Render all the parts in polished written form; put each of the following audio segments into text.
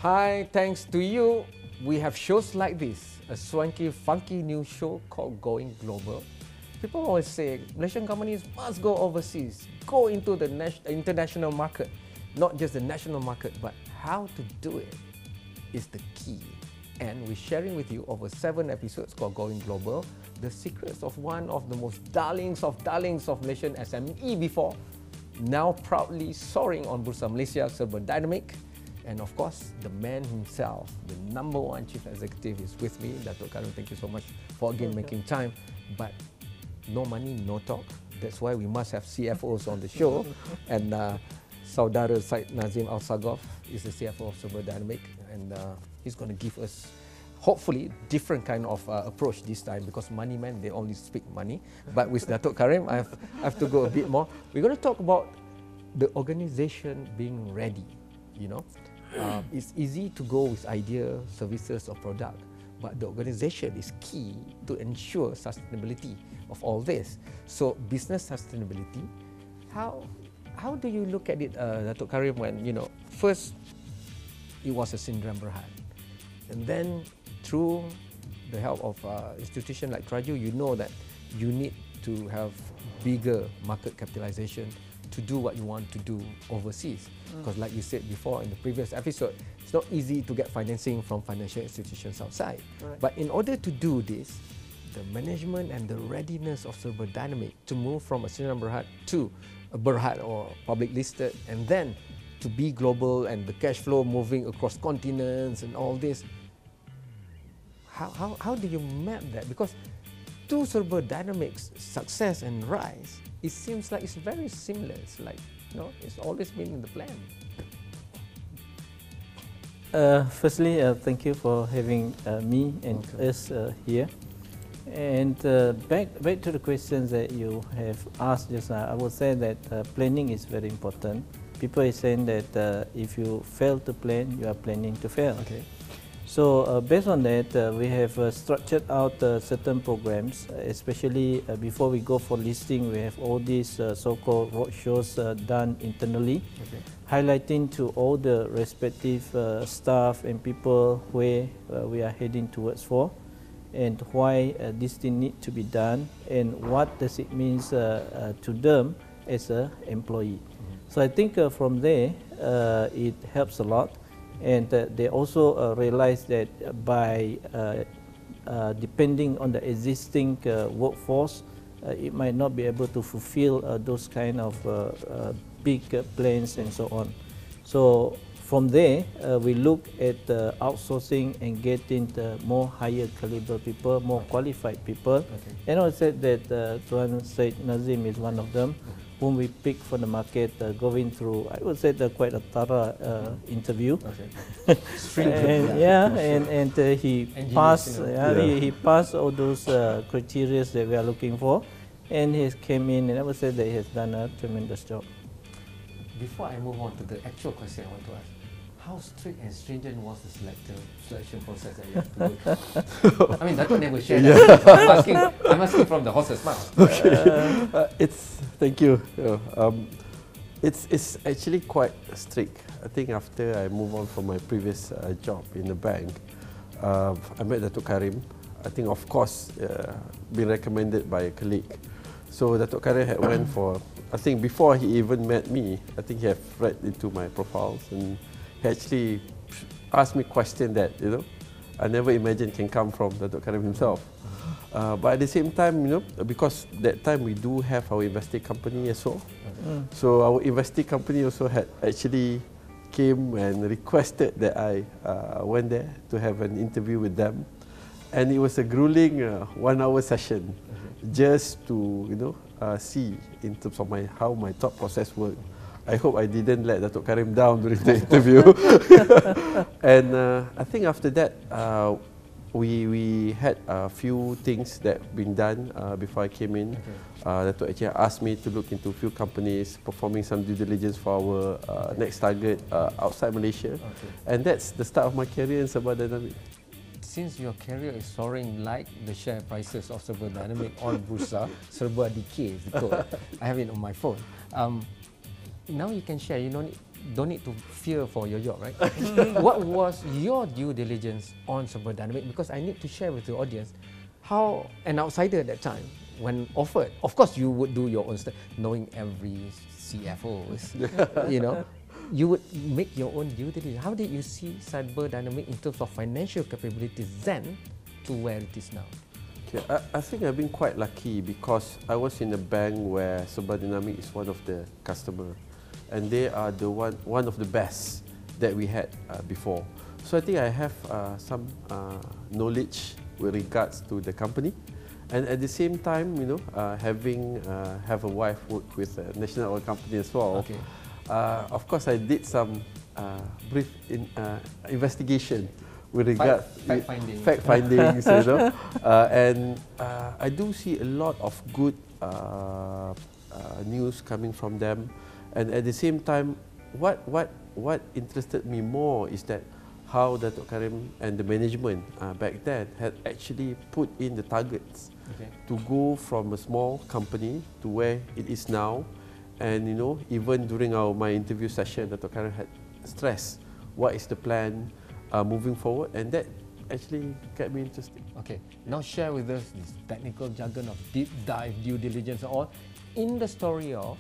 Hi, thanks to you, we have shows like this, a swanky, funky new show called Going Global. People always say Malaysian companies must go overseas, go into the international market, not just the national market, but how to do it is the key. And we're sharing with you over 7 episodes called Going Global, the secrets of one of the most darlings of Malaysian SME before, now proudly soaring on Bursa Malaysia, Serba Dinamik. And of course, the man himself, the #1 chief executive is with me. Datuk Karim, thank you so much for again making time. But no money, no talk. That's why we must have CFOs on the show. And Saudara Syed Nazim Sagoff is the CFO of Serba Dinamik. And he's going to give us, hopefully, different kind of approach this time, because money men, they only speak money. But with Datuk Karim, I have to go a bit more. We're going to talk about the organization being ready, you know. It's easy to go with idea, services or product, but the organization is key to ensure sustainability of all this. So business sustainability, how do you look at it, Datuk Karim, when, you know, first it was a syndrome berhad, and then through the help of institution like Traju, you know that you need to have bigger market capitalization to do what you want to do overseas. Because like you said before in the previous episode, it's not easy to get financing from financial institutions outside. Right. But in order to do this, the management and the readiness of Serba Dinamik to move from a syndrome berhad to a berhad or public listed, and then to be global and the cash flow moving across continents and all this, how do you map that? Because to Serba Dinamik's success and rise, it seems like it's very similar. It's like, you know, it's always been in the plan. Firstly, thank you for having me and us here. And back to the questions that you have asked just now, I would say that planning is very important. People are saying that if you fail to plan, you are planning to fail. Okay. So based on that, we have structured out certain programs, especially before we go for listing. We have all these so-called roadshows done internally, highlighting to all the respective staff and people where we are heading towards for, and why this thing need to be done, and what does it mean to them as an employee. So I think from there, it helps a lot. And they also realize that by depending on the existing workforce, it might not be able to fulfill those kind of big plans and so on. So from there, we look at outsourcing and getting the more higher caliber people, more qualified people. And I said that Tuan Syed Nazim is one of them, whom we pick for the market, going through, I would say, quite a thorough interview. And he passed. He passed all those criteria that we are looking for, and he came in, and I would say that he has done a tremendous job. Before I move on to the actual question I want to ask, how strict and stringent was the selection process that you have to go through? I mean, Datuk never shared that. I'm asking from the horse's mouth. Okay. Thank you. It's actually quite strict. I think after I move on from my previous job in the bank, I met Datuk Karim. I think, of course, been recommended by a colleague. So Datuk Karim had went for, I think before he even met me, I think he had read into my profiles, and he actually asked me a question that, you know, I never imagined can come from Datuk Karim himself. But at the same time, you know, because that time we do have our investing company as well. So our investing company also had actually came and requested that I went there to have an interview with them. And it was a grueling 1-hour session just to, you know, see in terms of how my thought process worked. I hope I didn't let Datuk Karim down during the interview. And I think after that, we had a few things that been done before I came in. Datuk actually asked me to look into a few companies, performing some due diligence for our next target outside Malaysia. And that's the start of my career in Serba Dinamik. Since your career is soaring like the share prices of Serba Dinamik on Bursa, Serba Decay is the code. I have it on my phone. Now you can share, you know, don't need to fear for your job, right? What was your due diligence on Serba Dinamik? Because I need to share with the audience how an outsider at that time, when offered, of course you would do your own stuff, knowing every CFO, you know, you would make your own due diligence. How did you see Serba Dinamik in terms of financial capabilities then to where it is now? Okay, I think I've been quite lucky because I was in a bank where Serba Dinamik is one of the customer, and they are the one of the best that we had before. So I think I have some knowledge with regards to the company, and at the same time, you know, have a wife work with a national oil company as well. Okay. Of course, I did some brief investigation with regard fact findings, you know, and I do see a lot of good news coming from them, and at the same time, what interested me more is that how Datuk Karim and the management back then had actually put in the targets to go from a small company to where it is now, and you know, even during my interview session, Datuk Karim had stressed what is the plan moving forward, and that actually kept me interested. Okay, now share with us this technical jargon of deep dive due diligence and all in the story of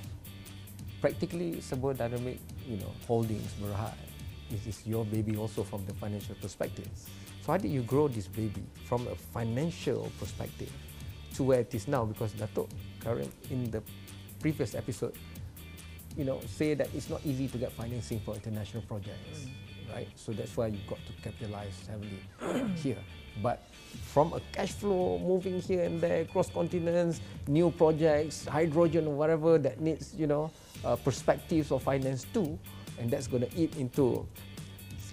practically Serba Dinamik, you know, holdings Berhad. This is your baby also from the financial perspective. So how did you grow this baby from a financial perspective to where it is now? Because Datuk Karim in the previous episode, you know, say that it's not easy to get financing for international projects. Right? So that's why you've got to capitalize heavily here. But from a cash flow moving here and there, cross continents, new projects, hydrogen or whatever that needs, you know, perspectives of finance too, and that's going to eat into.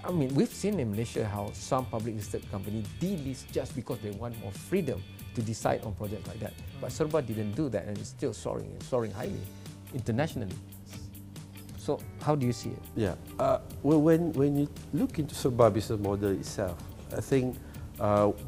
I mean, we've seen in Malaysia how some public listed companies delist just because they want more freedom to decide on projects like that. But Serba didn't do that, and it's still soaring highly internationally. So how do you see it? Yeah. Well, when you look into Serba business model itself, I think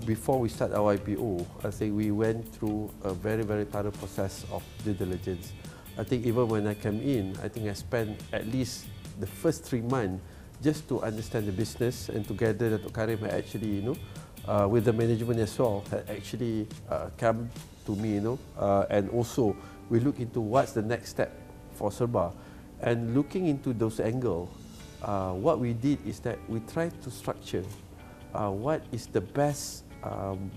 before we start our IPO, I think we went through a very thorough process of due diligence. I think even when I came in, I think I spent at least the first 3 months just to understand the business, and together Datuk Karim had actually, you know, with the management as well, had actually come to me, you know, and also we look into what's the next step for Serba. And looking into those angles, what we did is that we tried to structure what is the best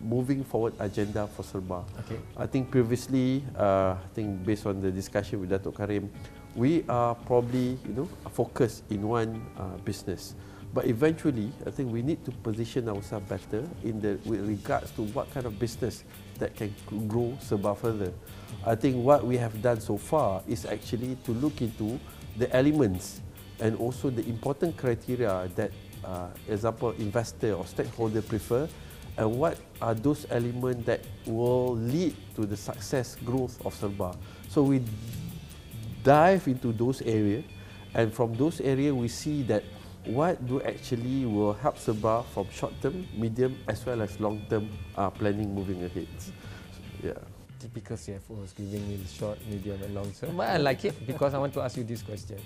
moving forward agenda for Serba. Okay. I think previously, I think based on the discussion with Datuk Karim, we are probably, you know, focused in one business. But eventually, I think we need to position ourselves better with regards to what kind of business that can grow Serba further. I think what we have done so far is actually to look into the elements and also the important criteria that, example, investor or stakeholder prefer, and what are those elements that will lead to the success growth of Serba. So we dive into those areas, and from those areas we see that what do actually will help Serba from short-term, medium, as well as long-term planning moving ahead. Yeah. Typical CFO is giving me the short, medium and long term. But I like it because I want to ask you this question.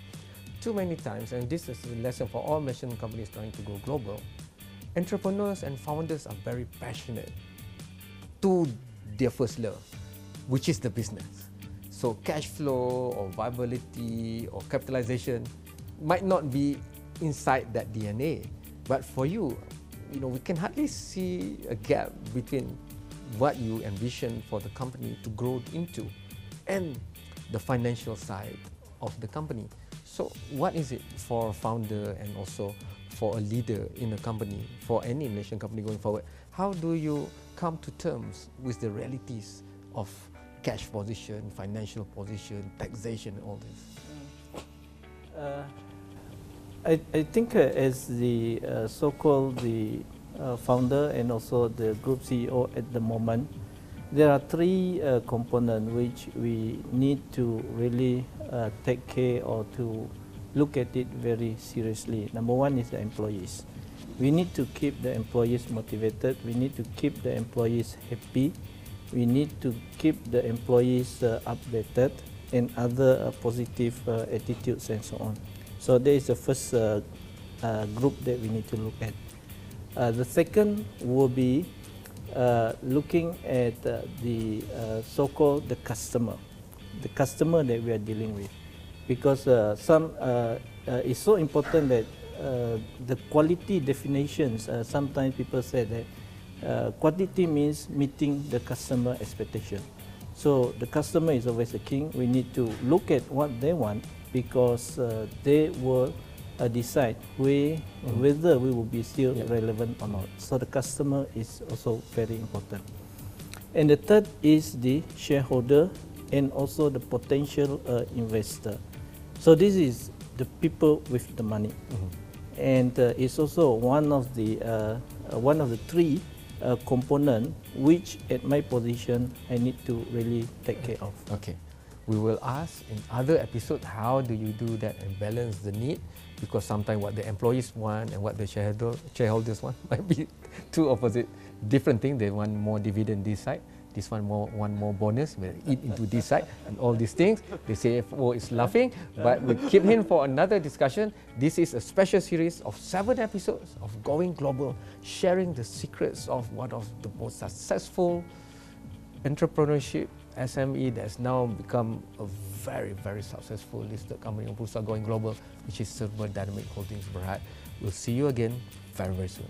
Too many times, and this is a lesson for all Malaysian companies trying to go global, entrepreneurs and founders are very passionate to their first love, which is the business. So cash flow or viability or capitalization might not be inside that DNA. But for you, you know, we can hardly see a gap between what you envision for the company to grow into and the financial side of the company. So what is it for a founder and also for a leader in a company, for any Malaysian company going forward? How do you come to terms with the realities of cash position, financial position, taxation, and all this? I think as the so-called the founder and also the group CEO at the moment, there are 3 components which we need to really take care or to look at it very seriously. Number 1 is the employees. We need to keep the employees motivated. We need to keep the employees happy. We need to keep the employees updated and other positive attitudes and so on. So that is the first group that we need to look at. The second will be looking at the so-called the customer that we are dealing with, because it's so important that the quality definitions. Sometimes people say that quality means meeting the customer expectation. So the customer is always the king. We need to look at what they want, because they will decide whether we will be still relevant or not. So the customer is also very important. And the third is the shareholder and also the potential investor. So this is the people with the money, and it's also one of the three component which at my position I need to really take care of. Okay. We will ask in other episodes, how do you do that and balance the need? Because sometimes what the employees want and what the shareholders want might be two opposite, different things. They want more dividend this side, this one want more bonus, we'll eat into this side, and all these things. The CFO is laughing, but we keep him for another discussion. This is a special series of 7 episodes of Going Global, sharing the secrets of one of the most successful entrepreneurship SME that's now become a very, very successful listed company on Bursa Going Global, which is Serba Dinamik Holdings Berhad. We'll see you again very, very soon.